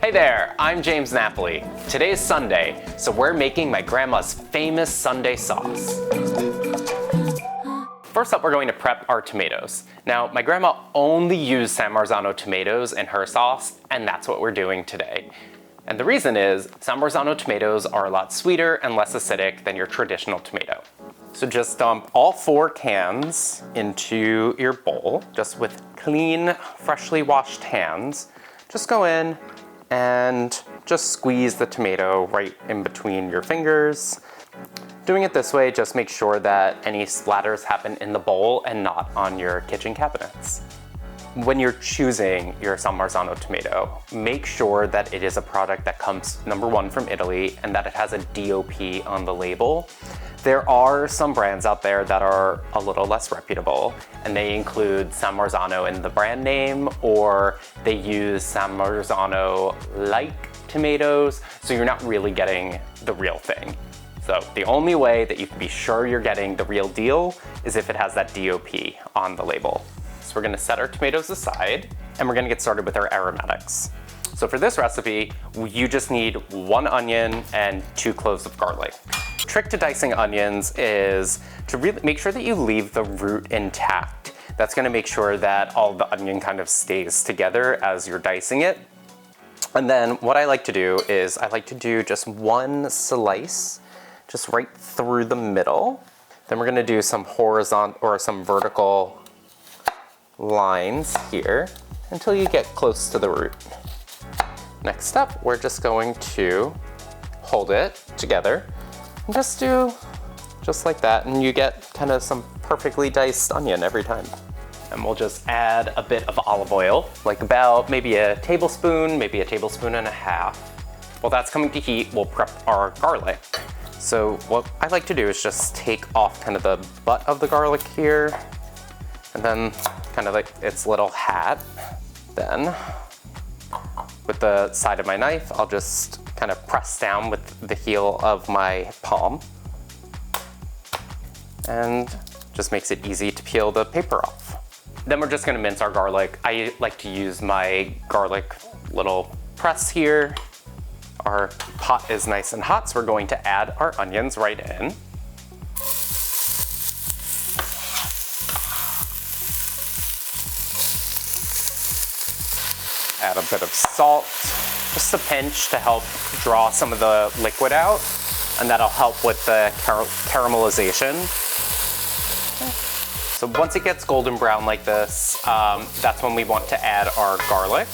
Hey there, I'm James Napoli. Today is Sunday, so we're making my grandma's famous Sunday sauce. First up, we're going to prep our tomatoes. Now, my grandma only used San Marzano tomatoes in her sauce, and that's what we're doing today. And the reason is, San Marzano tomatoes are a lot sweeter and less acidic than your traditional tomato. So just dump all 4 cans into your bowl, just with clean, freshly washed hands. Just go in and just squeeze the tomato right in between your fingers. Doing it this way just makes sure that any splatters happen in the bowl and not on your kitchen cabinets. When you're choosing your San Marzano tomato, make sure that it is a product that comes, number 1, from Italy, and that it has a DOP on the label. There are some brands out there that are a little less reputable, and they include San Marzano in the brand name, or they use San Marzano-like tomatoes, so you're not really getting the real thing. So the only way that you can be sure you're getting the real deal is if it has that DOP on the label. So we're gonna set our tomatoes aside, and we're gonna get started with our aromatics. So for this recipe, you just need 1 onion and 2 cloves of garlic. Trick to dicing onions is to really make sure that you leave the root intact. That's gonna make sure that all the onion kind of stays together as you're dicing it. And then what I like to do is I like to do just 1 slice, just right through the middle. Then we're gonna do some horizontal or some vertical lines here until you get close to the root. Next up, we're just going to hold it together and just do just like that, and you get kind of some perfectly diced onion every time. And we'll just add a bit of olive oil, like about maybe a tablespoon, maybe a tablespoon and a half. While that's coming to heat, we'll prep our garlic. So what I like to do is just take off kind of the butt of the garlic here, and then kind of like its little hat. Then with the side of my knife, I'll just kind of press down with the heel of my palm, and just makes it easy to peel the paper off. Then we're just gonna mince our garlic. I like to use my garlic little press here. Our pot is nice and hot, so we're going to add our onions right in. Add a bit of salt, just a pinch to help draw some of the liquid out, and that'll help with the caramelization. So once it gets golden brown like this, that's when we want to add our garlic.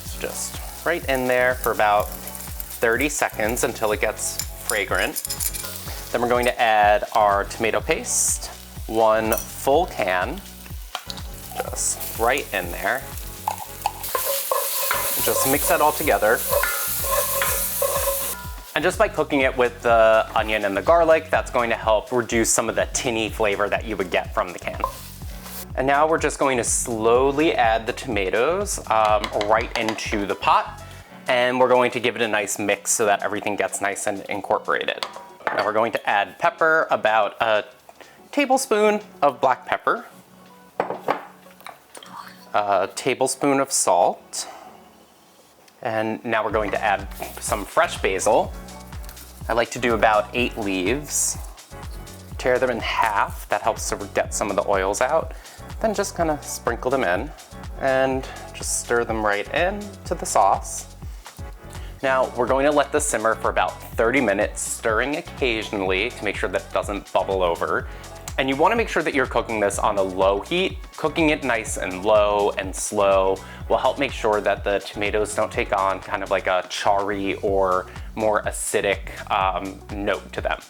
It's just right in there for about 30 seconds until it gets fragrant. Then we're going to add our tomato paste, 1 full can, just right in there. Just mix that all together. And just by cooking it with the onion and the garlic, that's going to help reduce some of the tinny flavor that you would get from the can. And now we're just going to slowly add the tomatoes right into the pot, and we're going to give it a nice mix so that everything gets nice and incorporated. Now we're going to add pepper, about a tablespoon of black pepper, a tablespoon of salt, and now we're going to add some fresh basil. I like to do about 8 leaves. Tear them in half, that helps to get some of the oils out. Then just kind of sprinkle them in and just stir them right in to the sauce. Now we're going to let this simmer for about 30 minutes, stirring occasionally to make sure that it doesn't bubble over. And you want to make sure that you're cooking this on a low heat. Cooking it nice and low and slow will help make sure that the tomatoes don't take on kind of like a charry or more acidic note to them.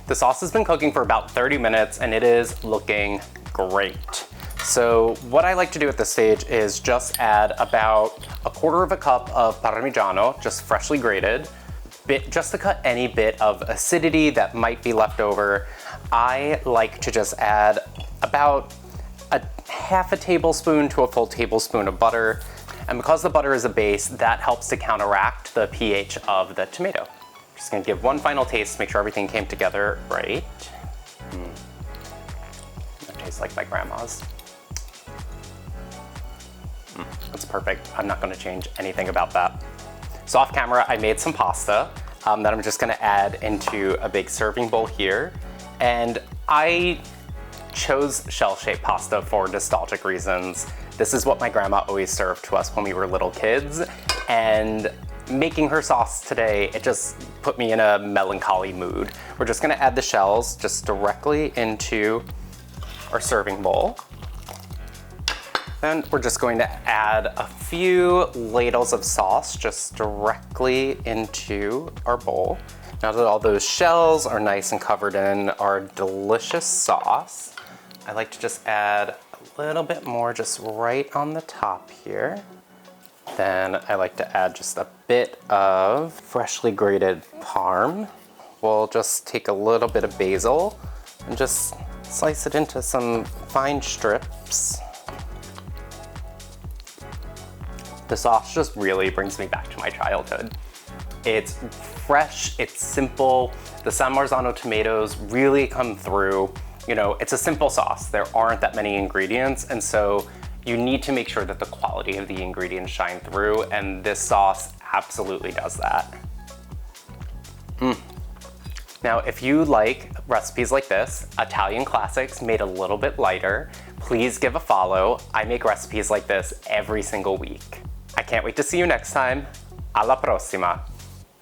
The sauce has been cooking for about 30 minutes and it is looking great. So what I like to do at this stage is just add about 1/4 cup of parmigiano, just freshly grated, just to cut any bit of acidity that might be left over. I like to just add about a 1/2 tablespoon to a full tablespoon of butter. And because the butter is a base, that helps to counteract the pH of the tomato. Just gonna give one final taste, make sure everything came together right. That tastes like my grandma's. That's looks perfect. I'm not gonna change anything about that. So off camera, I made some pasta that I'm just gonna add into a big serving bowl here. And I chose shell-shaped pasta for nostalgic reasons. This is what my grandma always served to us when we were little kids. And making her sauce today, it just put me in a melancholy mood. We're just gonna add the shells just directly into our serving bowl. Then we're just going to add a few ladles of sauce just directly into our bowl. Now that all those shells are nice and covered in our delicious sauce, I like to just add a little bit more just right on the top here. Then I like to add just a bit of freshly grated parm. We'll just take a little bit of basil and just slice it into some fine strips. The sauce just really brings me back to my childhood. It's fresh, it's simple. The San Marzano tomatoes really come through. You know, it's a simple sauce. There aren't that many ingredients, and so you need to make sure that the quality of the ingredients shine through, and this sauce absolutely does that. Now, if you like recipes like this, Italian classics made a little bit lighter, please give a follow. I make recipes like this every single week. I can't wait to see you next time. Alla prossima.